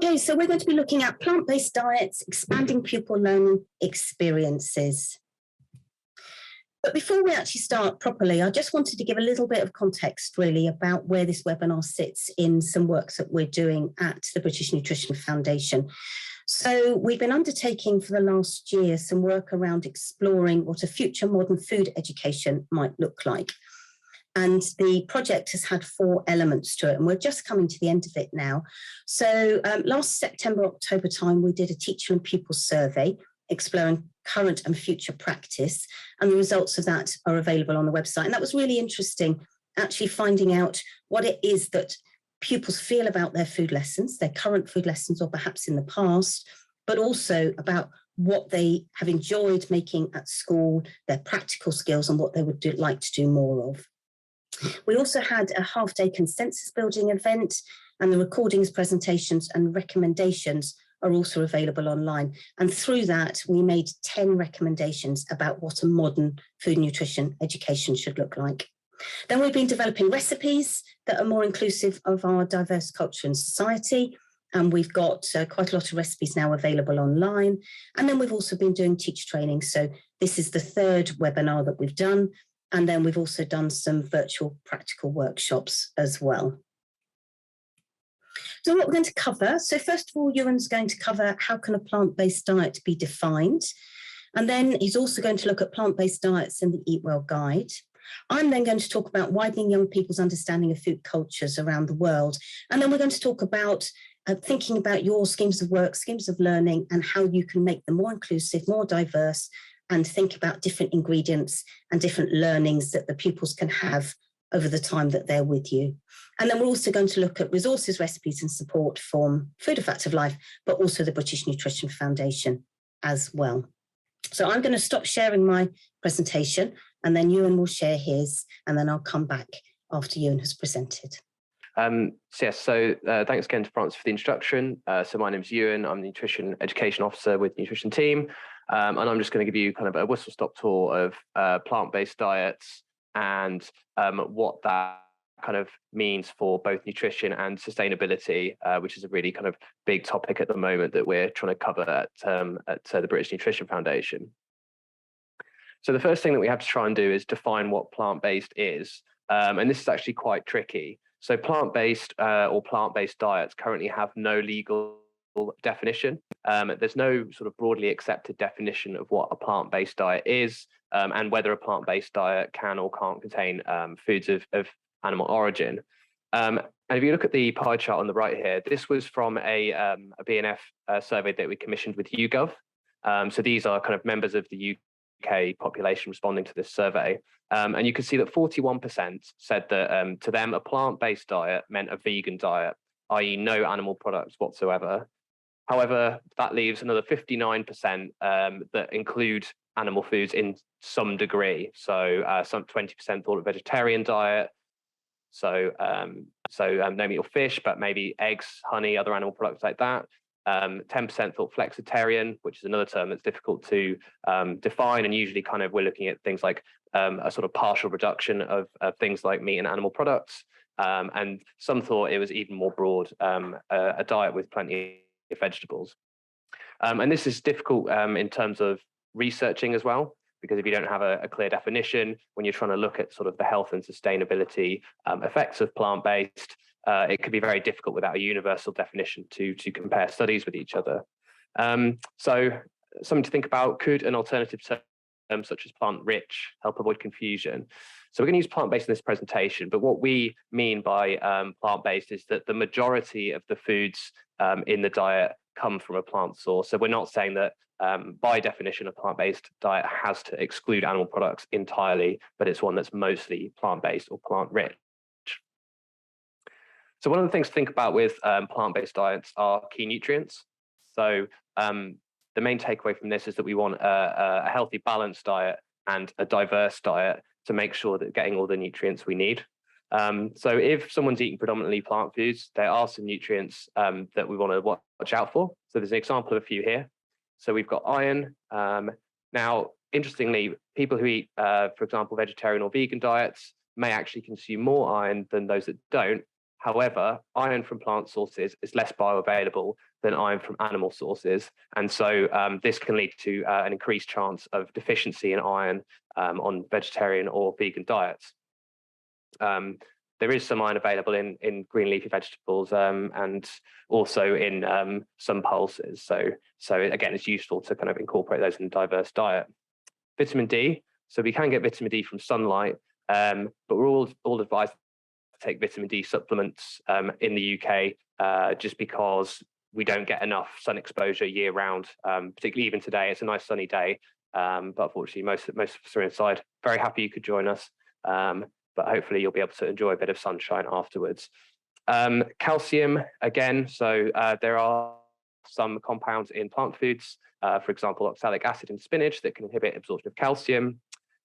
Okay, so we're going to be looking at plant-based diets, expanding pupil learning experiences. But before we actually start properly, I just wanted to give a little bit of context really about where this webinar sits in some work that we're doing at the British Nutrition Foundation. So we've been undertaking for the last year some work around exploring what a future modern food education might look like. And the project has had 4 elements to it, and we're just coming to the end of it now. So last September, October time, we did a teacher and pupil survey exploring current and future practice, and the results of that are available on the website. And that was really interesting, actually finding out what it is that pupils feel about their food lessons, their current food lessons, or perhaps in the past, but also about what they have enjoyed making at school, their practical skills, and what they would like to do more of. We also had a half-day consensus building event, and the recordings, presentations, and recommendations are also available online. And through that, we made 10 recommendations about what a modern food nutrition education should look like. Then we've been developing recipes that are more inclusive of our diverse culture and society. And we've got quite a lot of recipes now available online. And then we've also been doing teacher training. So this is the 3rd webinar that we've done. And then we've also done some virtual practical workshops as well. So what we're going to cover, so first of all, Ewan's going to cover how can a plant-based diet be defined? And then he's also going to look at plant-based diets and the Eatwell guide. I'm then going to talk about widening young people's understanding of food cultures around the world. And then we're going to talk about thinking about your schemes of work, schemes of learning, and how you can make them more inclusive, more diverse, and think about different ingredients and different learnings that the pupils can have over the time that they're with you. And then we're also going to look at resources, recipes, and support from Food A Fact of Life, but also the British Nutrition Foundation as well. So I'm going to stop sharing my presentation, and then Ewan will share his, and then I'll come back after Ewan has presented. Thanks again to Francis for the introduction. So my name's Ewan. I'm the Nutrition Education Officer with the Nutrition team. And I'm just going to give you kind of a whistle-stop tour of plant-based diets and what that kind of means for both nutrition and sustainability, which is a really kind of big topic at the moment that we're trying to cover at the British Nutrition Foundation. So the first thing that we have to try and do is define what plant-based is. And this is actually quite tricky. So plant-based or plant-based diets currently have no legal definition. There's no sort of broadly accepted definition of what a plant-based diet is and whether a plant-based diet can or can't contain foods of animal origin. And if you look at the pie chart on the right here, this was from a BNF survey that we commissioned with YouGov. So these are kind of members of the UK population responding to this survey. And you can see that 41% said that to them, a plant-based diet meant a vegan diet, i.e. no animal products whatsoever. However, that leaves another 59% that include animal foods in some degree. So some 20% thought a vegetarian diet. So no meat or fish, but maybe eggs, honey, other animal products like that. 10% thought flexitarian, which is another term that's difficult to define. And usually kind of we're looking at things like a sort of partial reduction of things like meat and animal products. And some thought it was even more broad, a diet with plenty of vegetables. And this is difficult in terms of researching as well, because if you don't have a clear definition, when you're trying to look at sort of the health and sustainability effects of plant-based, it could be very difficult without a universal definition to compare studies with each other. So something to think about, could an alternative term such as plant-rich help avoid confusion? So we're going to use plant-based in this presentation, but what we mean by plant-based is that the majority of the foods in the diet come from a plant source. So we're not saying that by definition, a plant-based diet has to exclude animal products entirely, but it's one that's mostly plant-based or plant-rich. So one of the things to think about with plant-based diets are key nutrients. So the main takeaway from this is that we want a healthy, balanced diet and a diverse diet to make sure that getting all the nutrients we need. So if someone's eating predominantly plant foods, there are some nutrients that we want to watch out for. So there's an example of a few here. So we've got iron. Now, interestingly, people who eat, for example, vegetarian or vegan diets may actually consume more iron than those that don't. However, iron from plant sources is less bioavailable than iron from animal sources. And so this can lead to an increased chance of deficiency in iron on vegetarian or vegan diets. There is some iron available in green leafy vegetables and also in some pulses. So again, it's useful to kind of incorporate those in a diverse diet. Vitamin D. So we can get vitamin D from sunlight, but we're all advised to take vitamin D supplements in the UK just because we don't get enough sun exposure year round, particularly even today. It's a nice sunny day, but unfortunately most of us are inside. Very happy you could join us. But hopefully you'll be able to enjoy a bit of sunshine afterwards. Calcium, again, so there are some compounds in plant foods, for example, oxalic acid in spinach that can inhibit absorption of calcium.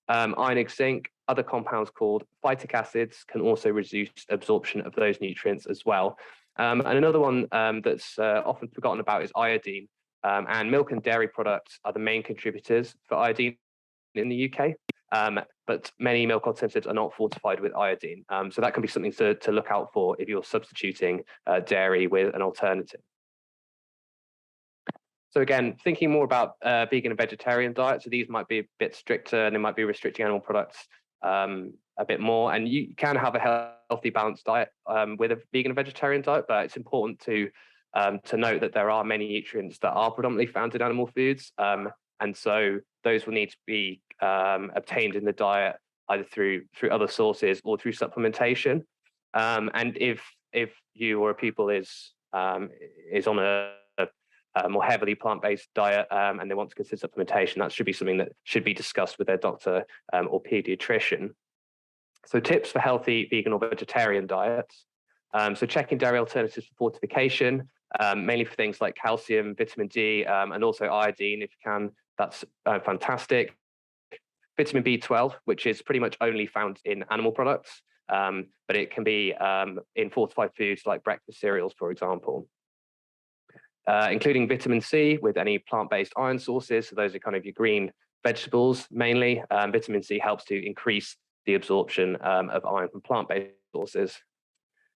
Iron, zinc, other compounds called phytic acids can also reduce absorption of those nutrients as well. And another one that's often forgotten about is iodine. And milk and dairy products are the main contributors for iodine in the UK. But many milk alternatives are not fortified with iodine. So that can be something to look out for if you're substituting dairy with an alternative. So again, thinking more about vegan and vegetarian diets, so these might be a bit stricter and they might be restricting animal products a bit more. And you can have a healthy, balanced diet with a vegan and vegetarian diet, but it's important to note that there are many nutrients that are predominantly found in animal foods. And so those will need to be obtained in the diet either through other sources or through supplementation. And if you or a pupil is on a more heavily plant-based diet and they want to consider supplementation, that should be something that should be discussed with their doctor or pediatrician. So tips for healthy vegan or vegetarian diets. So checking dairy alternatives for fortification, mainly for things like calcium, vitamin D, and also iodine if you can. That's fantastic. Vitamin B12, which is pretty much only found in animal products, but it can be in fortified foods like breakfast cereals, for example. Including vitamin C with any plant-based iron sources. So those are kind of your green vegetables mainly. Vitamin C helps to increase the absorption of iron from plant-based sources.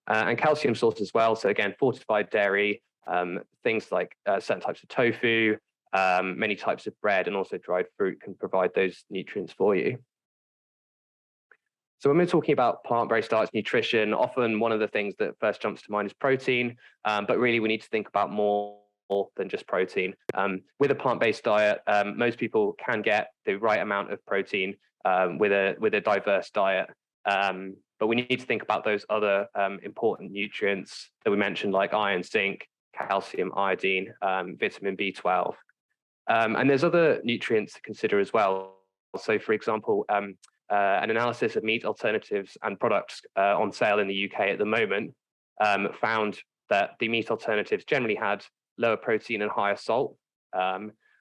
And calcium sources as well. So again, fortified dairy, things like certain types of tofu, many types of bread, and also dried fruit can provide those nutrients for you. So when we're talking about plant-based diets, nutrition, often one of the things that first jumps to mind is protein, but really we need to think about more than just protein. With a plant-based diet, most people can get the right amount of protein with a diverse diet. But we need to think about those other important nutrients that we mentioned, like iron, zinc, calcium, iodine, vitamin B12. And there's other nutrients to consider as well. So for example, an analysis of meat alternatives and products on sale in the UK at the moment found that the meat alternatives generally had lower protein and higher salt,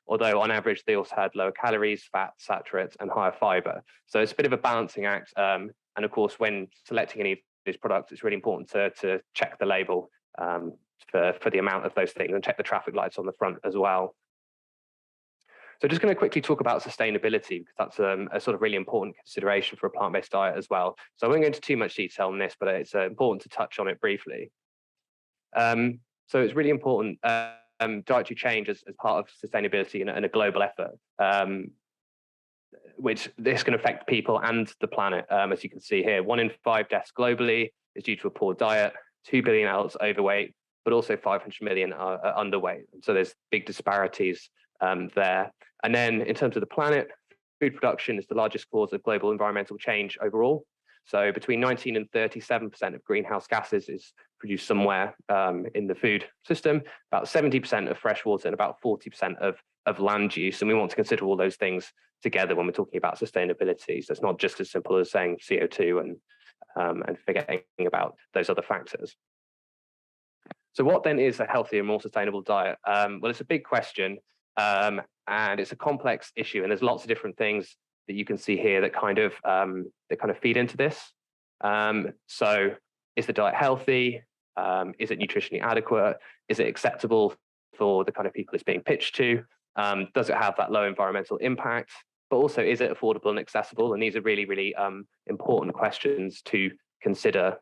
although on average they also had lower calories, fat, saturates, and higher fiber. So it's a bit of a balancing act. And of course, when selecting any of these products, it's really important to check the label for the amount of those things and check the traffic lights on the front as well. So just going to quickly talk about sustainability, because that's a sort of really important consideration for a plant-based diet as well. So I won't go into too much detail on this, but it's important to touch on it briefly. So it's really important dietary change as part of sustainability and a global effort, which this can affect people and the planet. As you can see here, 1 in 5 deaths globally is due to a poor diet, 2 billion adults overweight, but also 500 million are underweight. So there's big disparities there. And then in terms of the planet, food production is the largest cause of global environmental change overall. So between 19 and 37% of greenhouse gases is produced somewhere in the food system, about 70% of fresh water and about 40% of land use. And we want to consider all those things together when we're talking about sustainability. So it's not just as simple as saying CO2 and forgetting about those other factors. So what then is a healthier and more sustainable diet? Well, it's a big question. And it's a complex issue, and there's lots of different things that you can see here that kind of feed into this. So is the diet healthy? Is it nutritionally adequate? Is it acceptable for the kind of people it's being pitched to? Does it have that low environmental impact? But also, is it affordable and accessible? And these are really, really important questions to consider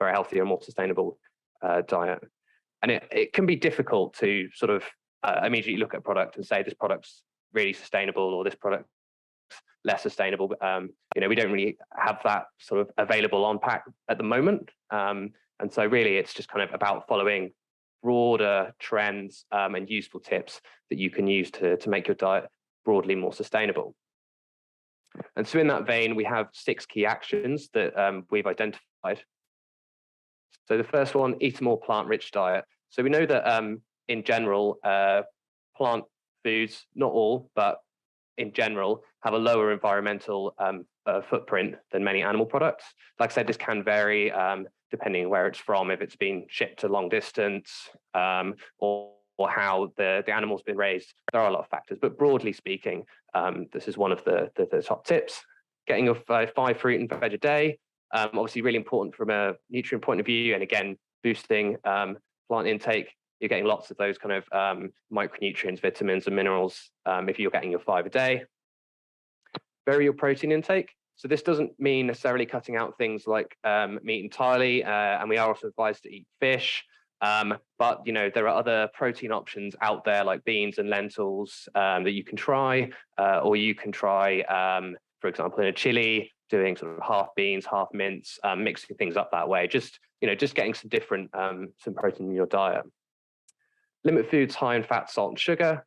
for a healthier, more sustainable diet. And it can be difficult to sort of immediately look at a product and say this product's really sustainable or this product's less sustainable. We don't really have that sort of available on pack at the moment. And so really it's just kind of about following broader trends and useful tips that you can use to make your diet broadly more sustainable. And so in that vein, we have 6 key actions that we've identified. So the first one, eat a more plant-rich diet. So we know that in general, plant foods, not all, but in general, have a lower environmental footprint than many animal products. Like I said, this can vary depending where it's from, if it's been shipped a long distance, or how the animal's been raised. There are a lot of factors, but broadly speaking, this is one of the top tips. Getting your 5 fruit and veg a day, obviously really important from a nutrient point of view, and again, boosting plant intake. You're getting lots of those kind of micronutrients, vitamins and minerals if you're getting your 5 a day. Vary your protein intake. So this doesn't mean necessarily cutting out things like meat entirely, and we are also advised to eat fish. But there are other protein options out there like beans and lentils that you can try, or you can try, for example, in a chili, doing sort of half beans, half mince, mixing things up that way. Just getting some different some protein in your diet. Limit foods high in fat, salt, and sugar.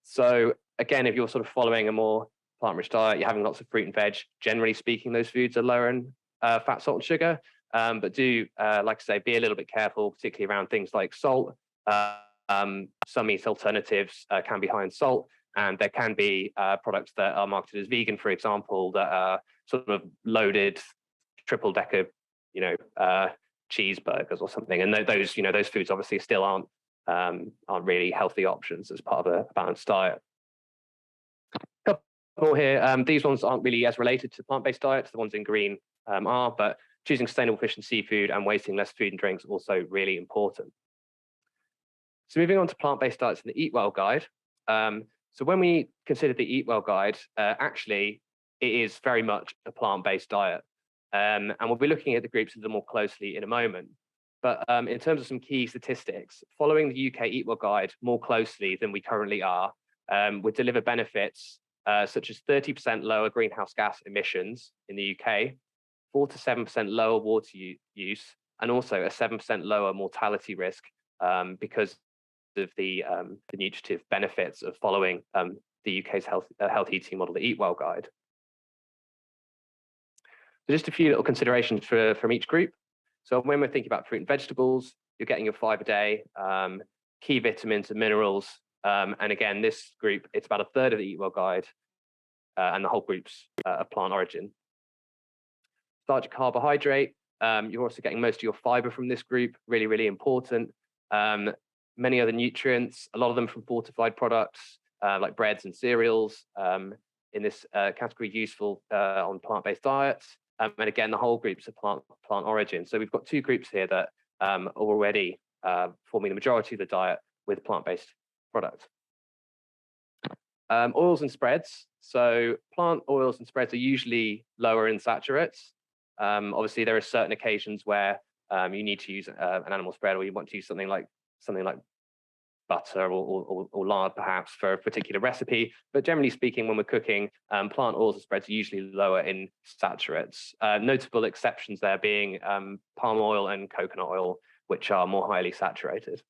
So again, if you're sort of following a more plant-rich diet, you're having lots of fruit and veg. Generally speaking, those foods are lower in fat, salt, and sugar. But do, like I say, be a little bit careful, particularly around things like salt. Some meat alternatives can be high in salt, and there can be products that are marketed as vegan, for example, that are sort of loaded triple-decker, cheeseburgers or something. And those foods obviously still aren't really healthy options as part of a balanced diet. A couple more here. These ones aren't really as related to plant-based diets. The ones in green are, but choosing sustainable fish and seafood and wasting less food and drinks also really important. So moving on to plant-based diets in the Eatwell guide. So when we consider the Eatwell guide, actually, it is very much a plant-based diet. And we'll be looking at the groups a little more closely in a moment. But in terms of some key statistics, following the UK Eatwell guide more closely than we currently are would deliver benefits such as 30% lower greenhouse gas emissions in the UK, 4 to 7% lower water use, and also a 7% lower mortality risk because of the nutritive benefits of following the UK's healthy eating model, the Eatwell guide. So just a few little considerations from each group. So when we're thinking about fruit and vegetables, you're getting your 5 a day, key vitamins and minerals. And again, this group, it's about a third of the Eatwell guide, and the whole group's of plant origin. Starch and carbohydrate, you're also getting most of your fiber from this group, really, really important. Many other nutrients, a lot of them from fortified products like breads and cereals in this category, useful on plant-based diets. And again, the whole group's of plant origin. So we've got 2 groups here that are already forming the majority of the diet with plant-based products. Oils and spreads. So plant oils and spreads are usually lower in saturates. Obviously, there are certain occasions where you need to use an animal spread, or you want to use something like butter or lard, perhaps, for a particular recipe. But generally speaking, when we're cooking, plant oils and spreads are usually lower in saturates. Notable exceptions there being palm oil and coconut oil, which are more highly saturated.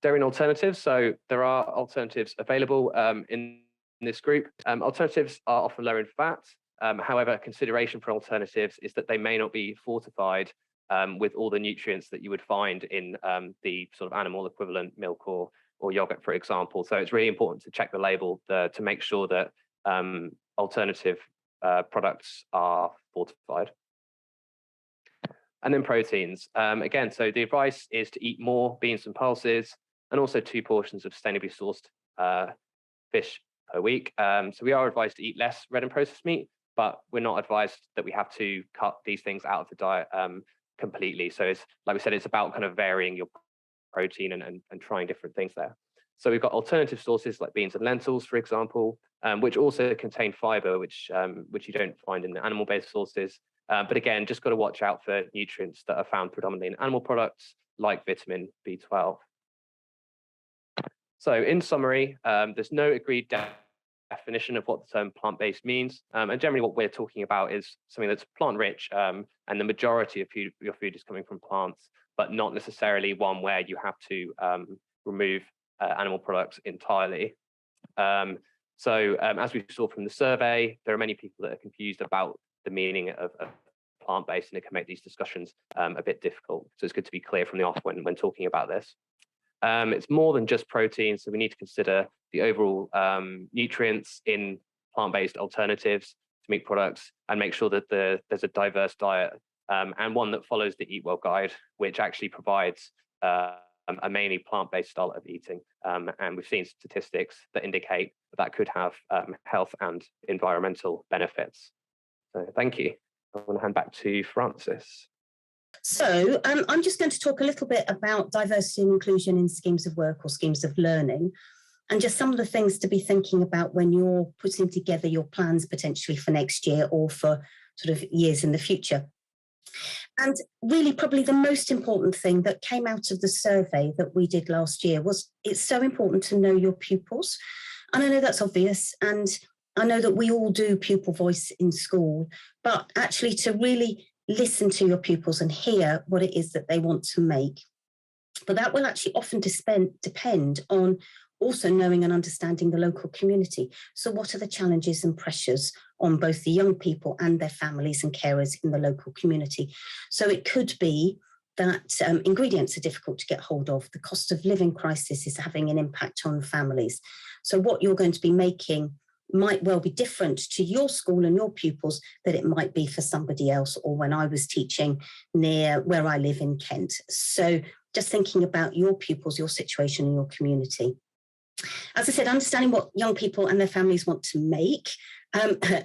Dairy and alternatives. So there are alternatives available in this group. Alternatives are often lower in fat. However, consideration for alternatives is that they may not be fortified with all the nutrients that you would find in the sort of animal equivalent milk or yogurt, for example. So it's really important to check the label to make sure that alternative products are fortified. And then proteins. Again, so the advice is to eat more beans and pulses, and also 2 portions of sustainably sourced fish per week. So we are advised to eat less red and processed meat, but we're not advised that we have to cut these things out of the diet completely. So it's, like we said, it's about kind of varying your protein and trying different things there. So we've got alternative sources like beans and lentils, for example, which also contain fiber, which you don't find in the animal-based sources. But again, just got to watch out for nutrients that are found predominantly in animal products, like vitamin B12. So in summary, there's no agreed definition of what the term plant-based means. And generally what we're talking about is something that's plant-rich, and the majority of your food is coming from plants, but not necessarily one where you have to remove animal products entirely. As we saw from the survey, there are many people that are confused about the meaning of plant-based, and it can make these discussions a bit difficult. So it's good to be clear from the off when talking about this. It's more than just protein, so we need to consider the overall nutrients in plant-based alternatives to meat products, and make sure that there's a diverse diet, and one that follows the Eatwell guide, which actually provides a mainly plant-based style of eating. And we've seen statistics that indicate that could have health and environmental benefits. So thank you. I want to hand back to Francis. So I'm just going to talk a little bit about diversity and inclusion in schemes of work or schemes of learning, and just some of the things to be thinking about when you're putting together your plans potentially for next year or for sort of years in the future. And really probably the most important thing that came out of the survey that we did last year was it's so important to know your pupils. And I know that's obvious, and I know that we all do pupil voice in school, but actually to really listen to your pupils and hear what it is that they want to make. But that will actually often depend on also knowing and understanding the local community. So what are the challenges and pressures on both the young people and their families and carers in the local community? So it could be that ingredients are difficult to get hold of. The cost of living crisis is having an impact on families. So what you're going to be making might well be different to your school and your pupils that it might be for somebody else, or when I was teaching near where I live in Kent. So just thinking about your pupils, your situation, and your community. As I said, understanding what young people and their families want to make,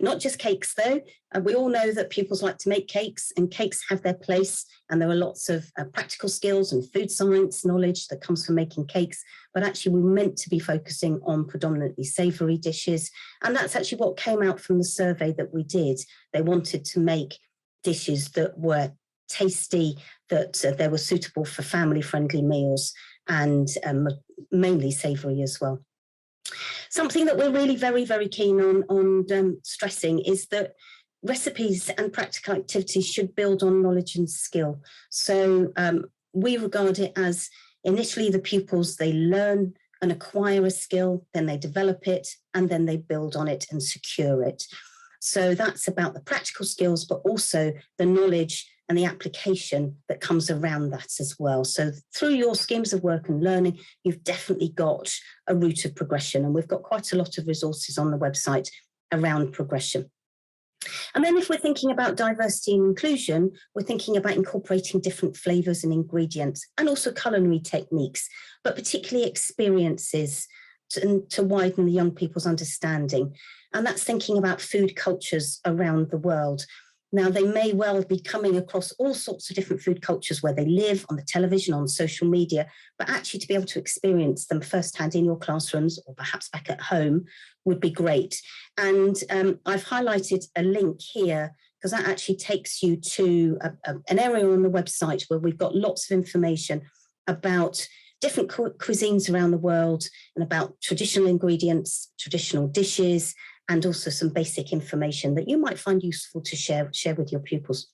not just cakes though. We all know that pupils like to make cakes, and cakes have their place, and there are lots of practical skills and food science knowledge that comes from making cakes, but actually we're meant to be focusing on predominantly savoury dishes, and that's actually what came out from the survey that we did. They wanted to make dishes that were tasty, that they were suitable for family-friendly meals, and mainly savoury as well. Something that we're really very, very keen on stressing is that recipes and practical activities should build on knowledge and skill. So we regard it as initially the pupils, they learn and acquire a skill, then they develop it, and then they build on it and secure it. So that's about the practical skills, but also the knowledge and the application that comes around that as well. So through your schemes of work and learning, you've definitely got a route of progression, and we've got quite a lot of resources on the website around progression. And then if we're thinking about diversity and inclusion, we're thinking about incorporating different flavours and ingredients, and also culinary techniques, but particularly experiences to widen the young people's understanding. And that's thinking about food cultures around the world. Now, they may well be coming across all sorts of different food cultures where they live, on the television, on social media, but actually to be able to experience them firsthand in your classrooms or perhaps back at home would be great. And I've highlighted a link here because that actually takes you to an area on the website where we've got lots of information about different cuisines around the world and about traditional ingredients, traditional dishes, and also some basic information that you might find useful to share with your pupils.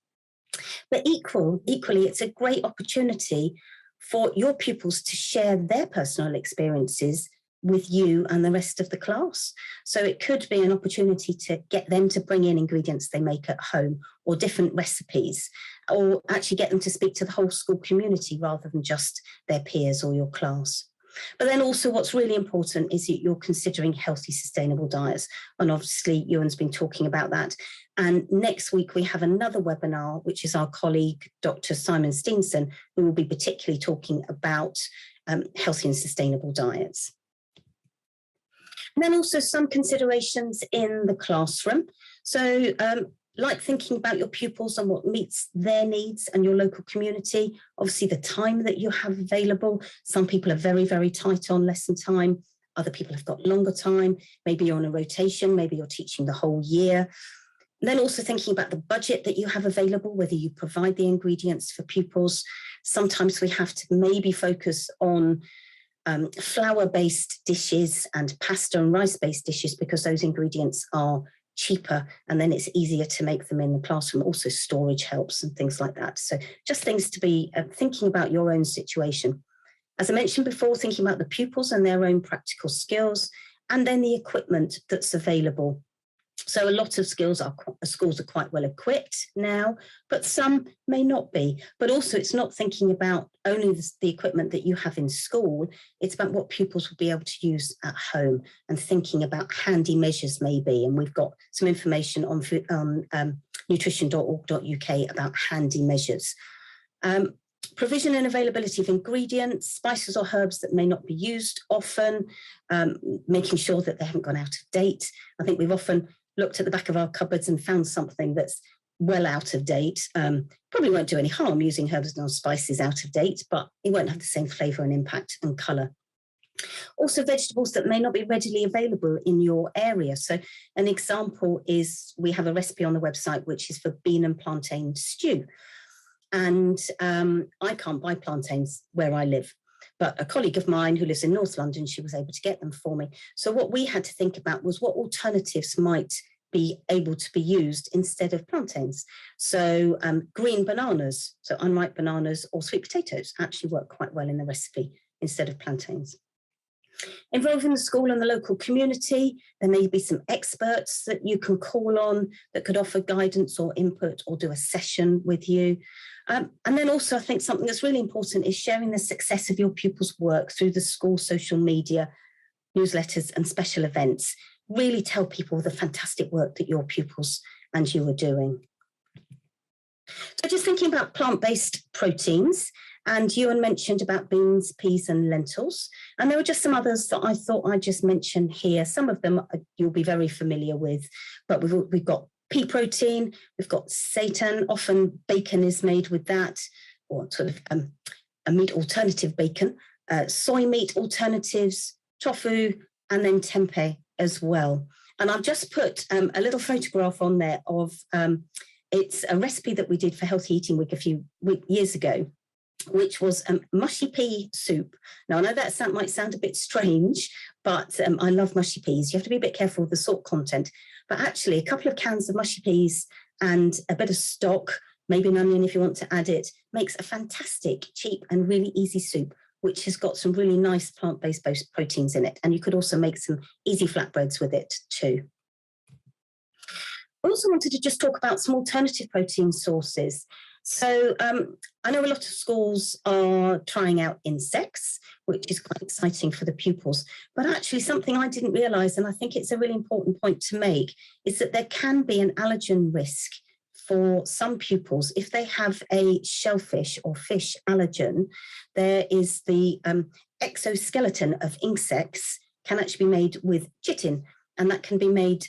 But equally, it's a great opportunity for your pupils to share their personal experiences with you and the rest of the class. So it could be an opportunity to get them to bring in ingredients they make at home, or different recipes, or actually get them to speak to the whole school community rather than just their peers or your class. But then also what's really important is that you're considering healthy, sustainable diets. And obviously, Ewan's been talking about that. And next week, we have another webinar, which is our colleague, Dr. Simon Steenson, who will be particularly talking about healthy and sustainable diets. And then also some considerations in the classroom. So like thinking about your pupils and what meets their needs and your local community, obviously the time that you have available. Some people are very, very tight on lesson time. Other people have got longer time. Maybe you're on a rotation, maybe you're teaching the whole year. Then also thinking about the budget that you have available, whether you provide the ingredients for pupils. Sometimes we have to maybe focus on flour-based dishes and pasta and rice-based dishes because those ingredients are cheaper and then it's easier to make them in the classroom. Also storage helps and things like that. So just things to be thinking about your own situation. As I mentioned before, thinking about the pupils and their own practical skills, and then the equipment that's available. So a lot of schools are quite well equipped now, but some may not be. But also it's not thinking about only the equipment that you have in school, it's about what pupils will be able to use at home and thinking about handy measures maybe. And we've got some information on nutrition.org.uk about handy measures. Provision and availability of ingredients, spices or herbs that may not be used often, making sure that they haven't gone out of date. I think we've often looked at the back of our cupboards and found something that's well out of date. Probably won't do any harm using herbs and spices out of date, but it won't have the same flavour and impact and colour. Also vegetables that may not be readily available in your area. So an example is we have a recipe on the website which is for bean and plantain stew. And I can't buy plantains where I live. But a colleague of mine who lives in North London, she was able to get them for me. So what we had to think about was what alternatives might be able to be used instead of plantains. So green bananas, so unripe bananas or sweet potatoes actually work quite well in the recipe instead of plantains. Involving the school and the local community, there may be some experts that you can call on that could offer guidance or input or do a session with you. And then also I think something that's really important is sharing the success of your pupils' work through the school social media, newsletters and special events. Really tell people the fantastic work that your pupils and you are doing. So just thinking about plant-based proteins, and Ewan mentioned about beans, peas and lentils. And there were just some others that I thought I'd just mention here. Some of them you'll be very familiar with, but we've got pea protein, we've got seitan, often bacon is made with that, or sort of a meat alternative bacon, soy meat alternatives, tofu, and then tempeh as well. And I've just put a little photograph on there of, it's a recipe that we did for Healthy Eating Week a few years ago, which was mushy pea soup. Now, I know that might sound a bit strange, but I love mushy peas. You have to be a bit careful with the salt content. But actually, a couple of cans of mushy peas and a bit of stock, maybe an onion if you want to add it, makes a fantastic, cheap and really easy soup, which has got some really nice plant-based proteins in it. And you could also make some easy flatbreads with it too. I also wanted to just talk about some alternative protein sources. So I know a lot of schools are trying out insects, which is quite exciting for the pupils. But actually something I didn't realise, and I think it's a really important point to make, is that there can be an allergen risk for some pupils. If they have a shellfish or fish allergen, there is the exoskeleton of insects can actually be made with chitin, and that can be made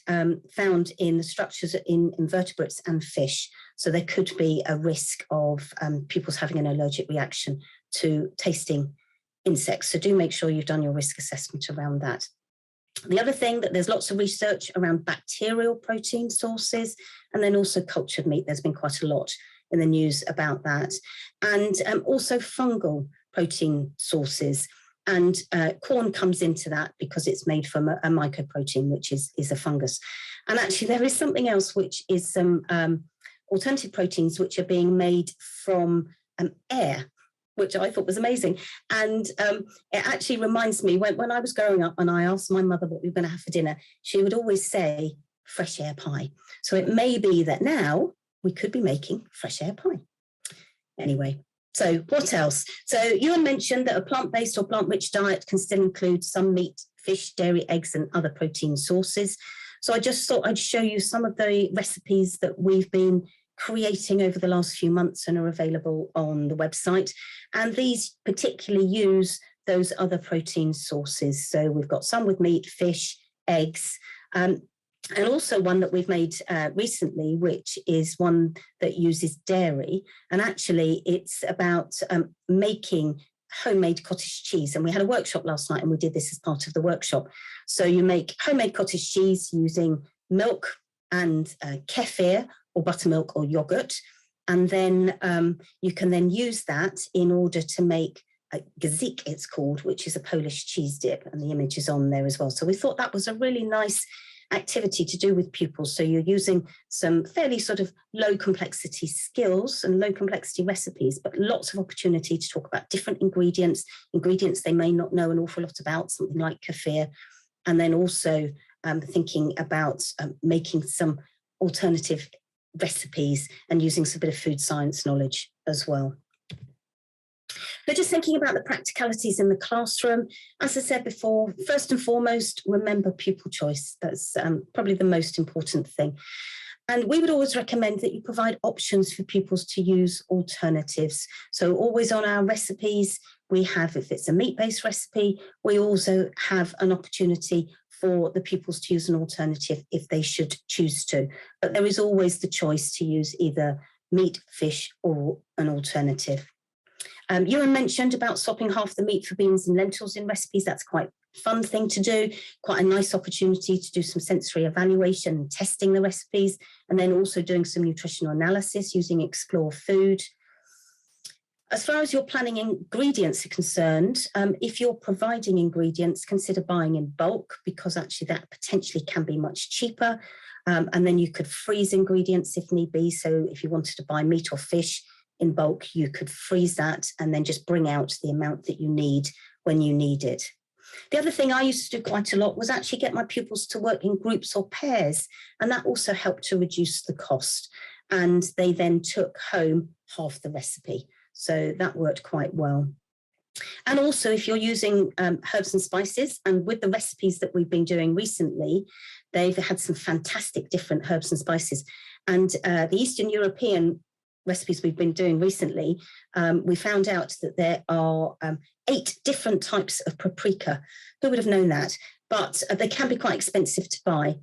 found in the structures in invertebrates and fish. So there could be a risk of pupils having an allergic reaction to tasting insects. So do make sure you've done your risk assessment around that. The other thing that there's lots of research around bacterial protein sources, and then also cultured meat. There's been quite a lot in the news about that. And also fungal protein sources. And corn comes into that because it's made from a mycoprotein, which is a fungus. And actually there is something else, which is some alternative proteins which are being made from air, which I thought was amazing. And it actually reminds me when I was growing up and I asked my mother what we were going to have for dinner, she would always say fresh air pie. So it may be that now we could be making fresh air pie. Anyway, so what else? So Ewan mentioned that a plant-based or plant-rich diet can still include some meat, fish, dairy, eggs, and other protein sources. So I just thought I'd show you some of the recipes that we've been creating over the last few months and are available on the website. And these particularly use those other protein sources. So we've got some with meat, fish, eggs, and also one that we've made recently, which is one that uses dairy. And actually it's about making homemade cottage cheese. And we had a workshop last night and we did this as part of the workshop. So you make homemade cottage cheese using milk, and kefir or buttermilk or yogurt. And then you can then use that in order to make gazik, it's called, which is a Polish cheese dip, and the image is on there as well. So we thought that was a really nice activity to do with pupils. So you're using some fairly sort of low complexity skills and low complexity recipes, but lots of opportunity to talk about different ingredients they may not know an awful lot about, something like kefir, and then also thinking about making some alternative recipes and using some bit of food science knowledge as well. But just thinking about the practicalities in the classroom, as I said before, first and foremost, remember pupil choice. That's probably the most important thing. And we would always recommend that you provide options for pupils to use alternatives. So always on our recipes, we have, if it's a meat-based recipe, we also have an opportunity for the pupils to use an alternative if they should choose to. But there is always the choice to use either meat, fish, or an alternative. Ewan mentioned about swapping half the meat for beans and lentils in recipes. That's quite a fun thing to do, quite a nice opportunity to do some sensory evaluation and testing the recipes, and then also doing some nutritional analysis using Explore Food. As far as your planning ingredients are concerned, if you're providing ingredients, consider buying in bulk, because actually that potentially can be much cheaper. And then you could freeze ingredients if need be. So if you wanted to buy meat or fish in bulk, you could freeze that and then just bring out the amount that you need when you need it. The other thing I used to do quite a lot was actually get my pupils to work in groups or pairs, and that also helped to reduce the cost. And they then took home half the recipe. So that worked quite well. And also, if you're using herbs and spices, and with the recipes that we've been doing recently, they've had some fantastic different herbs and spices. And the Eastern European recipes we've been doing recently, we found out that there are 8 different types of paprika. Who would have known that? But they can be quite expensive to buy.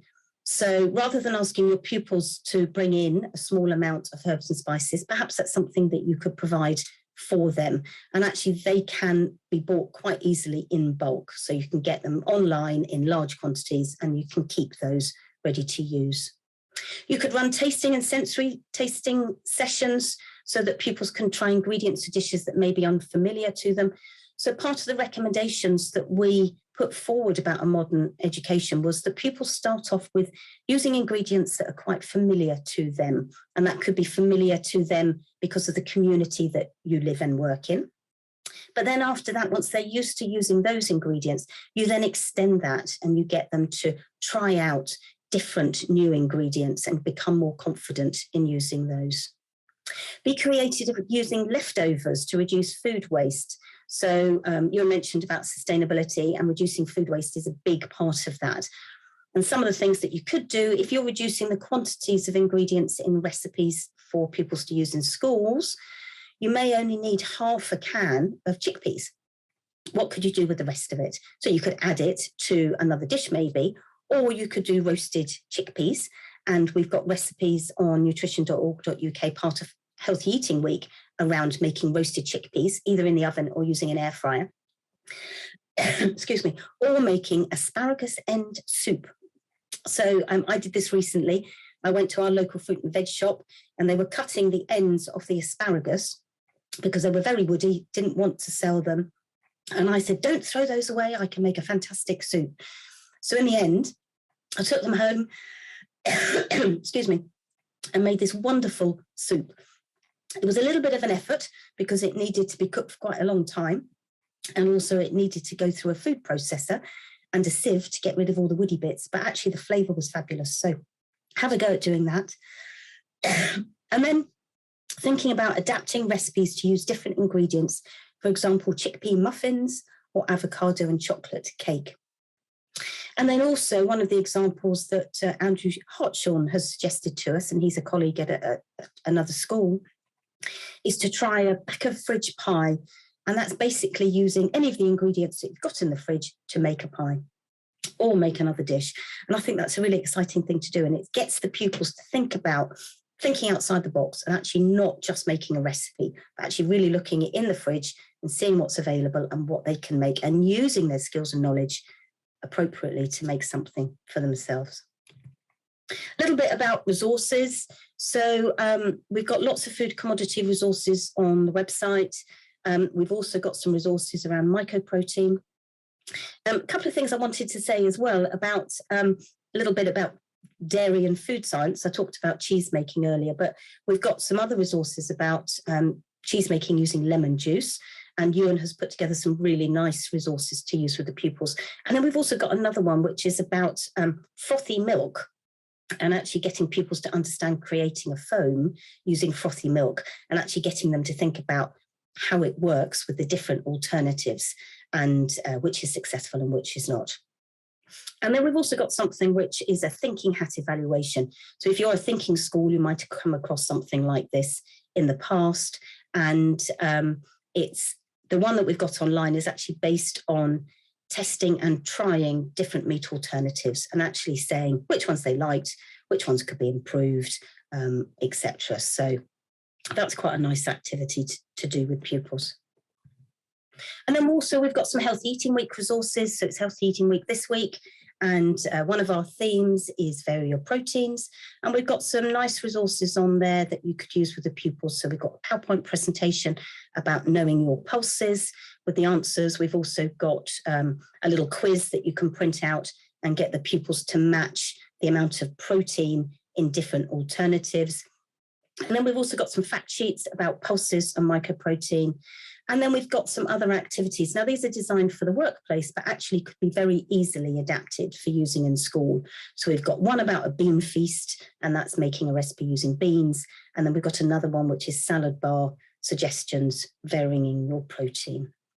So rather than asking your pupils to bring in a small amount of herbs and spices, perhaps that's something that you could provide for them. And actually they can be bought quite easily in bulk. So you can get them online in large quantities and you can keep those ready to use. You could run tasting and sensory tasting sessions so that pupils can try ingredients or dishes that may be unfamiliar to them. So part of the recommendations that we put forward about a modern education was that pupils start off with using ingredients that are quite familiar to them. And that could be familiar to them because of the community that you live and work in. But then after that, once they're used to using those ingredients, you then extend that and you get them to try out different new ingredients and become more confident in using those. Be creative using leftovers to reduce food waste. So you mentioned about sustainability, and reducing food waste is a big part of that. And some of the things that you could do, if you're reducing the quantities of ingredients in recipes for pupils to use in schools, you may only need half a can of chickpeas. What could you do with the rest of it? So you could add it to another dish maybe, or you could do roasted chickpeas. And we've got recipes on nutrition.org.uk, part of Healthy Eating Week, around making roasted chickpeas, either in the oven or using an air fryer. Excuse me, or making asparagus end soup. So I did this recently. I went to our local fruit and veg shop and they were cutting the ends of the asparagus because they were very woody, didn't want to sell them. And I said, don't throw those away. I can make a fantastic soup. So in the end, I took them home, excuse me, and made this wonderful soup. It was a little bit of an effort because it needed to be cooked for quite a long time. And also it needed to go through a food processor and a sieve to get rid of all the woody bits. But actually the flavour was fabulous. So have a go at doing that. And then thinking about adapting recipes to use different ingredients. For example, chickpea muffins or avocado and chocolate cake. And then also one of the examples that Andrew Hotshorn has suggested to us, and he's a colleague at another school, is to try a back of fridge pie. And that's basically using any of the ingredients that you've got in the fridge to make a pie or make another dish. And I think that's a really exciting thing to do. And it gets the pupils to think about thinking outside the box and actually not just making a recipe, but actually really looking in the fridge and seeing what's available and what they can make and using their skills and knowledge appropriately to make something for themselves. A little bit about resources. So we've got lots of food commodity resources on the website. We've also got some resources around mycoprotein. A couple of things I wanted to say as well about a little bit about dairy and food science. I talked about cheese making earlier, but we've got some other resources about cheese making using lemon juice. And Ewan has put together some really nice resources to use with the pupils. And then we've also got another one, which is about frothy milk, and actually getting pupils to understand creating a foam using frothy milk, and actually getting them to think about how it works with the different alternatives, and which is successful and which is not. And then we've also got something which is a thinking hat evaluation. So if you're a thinking school, you might have come across something like this in the past. And it's the one that we've got online is actually based on testing and trying different meat alternatives and actually saying which ones they liked, which ones could be improved, etc. So that's quite a nice activity to do with pupils. And then also we've got some Healthy Eating Week resources. So it's Healthy Eating Week this week. And one of our themes is vary your proteins. And we've got some nice resources on there that you could use with the pupils. So we've got a PowerPoint presentation about knowing your pulses with the answers. We've also got a little quiz that you can print out and get the pupils to match the amount of protein in different alternatives. And then we've also got some fact sheets about pulses and mycoprotein. And then we've got some other activities. Now, these are designed for the workplace, but actually could be very easily adapted for using in school. So we've got one about a bean feast, and that's making a recipe using beans. And then we've got another one, which is salad bar suggestions, varying your protein.